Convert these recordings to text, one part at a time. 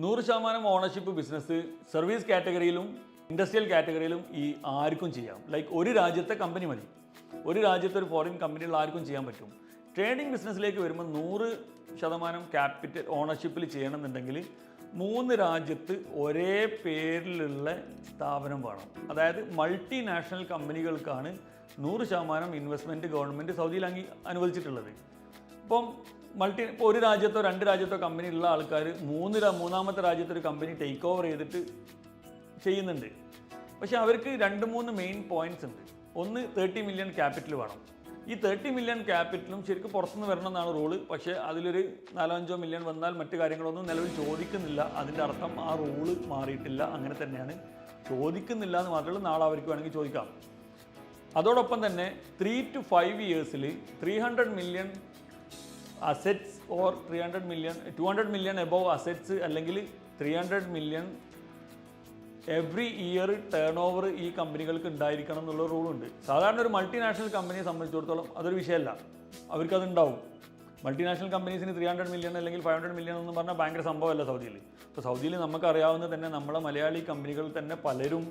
100% ownership business service കാറ്റഗറിയിലും industrial കാറ്റഗറിയിലും ഈ ആർക്കും ചെയ്യാം. ലൈക്ക് ഒരു രാജ്യത്തെ കമ്പനി മതി, ഒരു രാജ്യത്തെ ഒരു ഫോറിൻ കമ്പനിയുള്ള ആർക്കും ചെയ്യാൻ പറ്റും. ട്രേഡിംഗ് ബിസിനസ്സിലേക്ക് വരുമ്പോൾ 100% ക്യാപിറ്റൽ ഓണർഷിപ്പിൽ ചെയ്യണമെന്നുണ്ടെങ്കിൽ 3 രാജ്യത്ത് ഒരേ പേരിലുള്ള സ്ഥാപനം വേണം. അതായത് മൾട്ടിനാഷണൽ കമ്പനികൾക്കാണ് 100% ഇൻവെസ്റ്റ്മെൻറ്റ് ഗവൺമെൻറ് സൗദിയിൽ അനുവദിച്ചിട്ടുള്ളത്. ഇപ്പോൾ ഒരു രാജ്യത്തോ 2 രാജ്യത്തോ കമ്പനി ഉള്ള ആൾക്കാർ മൂന്നാമത്തെ രാജ്യത്തൊരു കമ്പനി ടേക്ക് ഓവർ ചെയ്തിട്ട് ചെയ്യുന്നുണ്ട്. പക്ഷേ അവർക്ക് 2-3 മെയിൻ പോയിന്റ്സ് ഉണ്ട്. ഒന്ന് 30 മില്യൺ ക്യാപിറ്റൽ വേണം. ഈ 30 മില്യൺ ക്യാപിറ്റലും ശരിക്കും പുറത്തുനിന്ന് വരണമെന്നാണ് റൂള്. പക്ഷേ അതിലൊരു 4-5 മില്യൺ വന്നാൽ മറ്റു കാര്യങ്ങളൊന്നും നിലവിൽ ചോദിക്കുന്നില്ല. അതിൻ്റെ അർത്ഥം ആ റൂള് മാറിയിട്ടില്ല, അങ്ങനെ തന്നെയാണ്. ചോദിക്കുന്നില്ല എന്ന് മാത്രമല്ല, നാളെ അവർക്ക് വേണമെങ്കിൽ ചോദിക്കാം. അതോടൊപ്പം തന്നെ 3 to 5 ഇയേഴ്സിൽ 300 million assets or 200 million above assets അല്ലെങ്കിൽ 300 million every year turn over ഈ കമ്പനികൾക്ക് ഉണ്ടായിരിക്കണം എന്നുള്ള റൂളുണ്ട്. സാധാരണ ഒരു മൾട്ടിനാഷണൽ കമ്പനിയെ സംബന്ധിച്ചിടത്തോളം അതൊരു വിഷയമല്ല, അവർക്കതുണ്ടാവും. മൾട്ടിനാഷണൽ കമ്പനീസിന് 300 മില്യൺ അല്ലെങ്കിൽ 500 മില്യൺ എന്ന് പറഞ്ഞാൽ ഭയങ്കര സംഭവമല്ല സൗദിയിൽ. ഇപ്പോൾ സൗദിയിൽ നമുക്കറിയാവുന്ന തന്നെ നമ്മളെ മലയാളി കമ്പനികൾ തന്നെ പലരും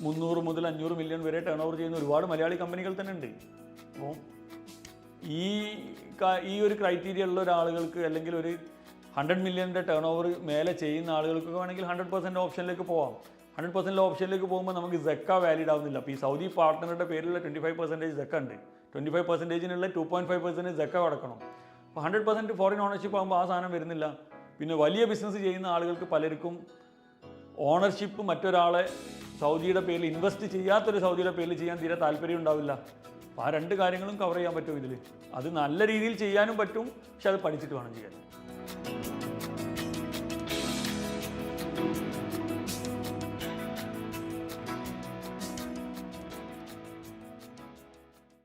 300 മുതൽ 500 മില്യൺ വരെ ടേൺ ഓവർ ചെയ്യുന്ന ഒരുപാട് മലയാളി കമ്പനികൾ തന്നെ ഉണ്ട്. അപ്പോൾ ഈ ഒരു ക്രൈറ്റീരിയ ഉള്ള ഒരാളുകൾക്ക് അല്ലെങ്കിൽ ഒരു 100 മില്യൻ്റെ ടേൺ ഓവർ മേലെ ചെയ്യുന്ന ആളുകൾക്കൊക്കെ വേണമെങ്കിൽ 100% ഓപ്ഷനിലേക്ക് പോവാം. 100% ഓപ്ഷനിലേക്ക് പോകുമ്പോൾ നമുക്ക് സെക്ക വാലിഡ് ആവുന്നില്ല. അപ്പോൾ ഈ സൗദി പാർട്ട്ണറുടെ പേരിലുള്ള 25% സെക്ക ഉണ്ട്. 25%-നുള്ള 2.5% സെക്ക അടക്കണം. അപ്പോൾ 100% ഫോറിൻ ഓണർഷിപ്പ് ആകുമ്പോൾ ആ സാധനം വരുന്നില്ല. പിന്നെ വലിയ ബിസിനസ് ചെയ്യുന്ന ആളുകൾക്ക് പലർക്കും ഓണർഷിപ്പ് മറ്റൊരാളെ സൗദിയുടെ പേരിൽ ഇൻവെസ്റ്റ് ചെയ്യാത്തൊരു സൗദിയുടെ പേരിൽ ചെയ്യാൻ തീരെ താല്പര്യം ഉണ്ടാവില്ല. അപ്പോൾ ആ 2 കാര്യങ്ങളും കവർ ചെയ്യാൻ പറ്റും ഇതിൽ. അത് നല്ല രീതിയിൽ ചെയ്യാനും പറ്റും, പക്ഷെ അത് പഠിച്ചിട്ട് വേണം ചെയ്യാൻ.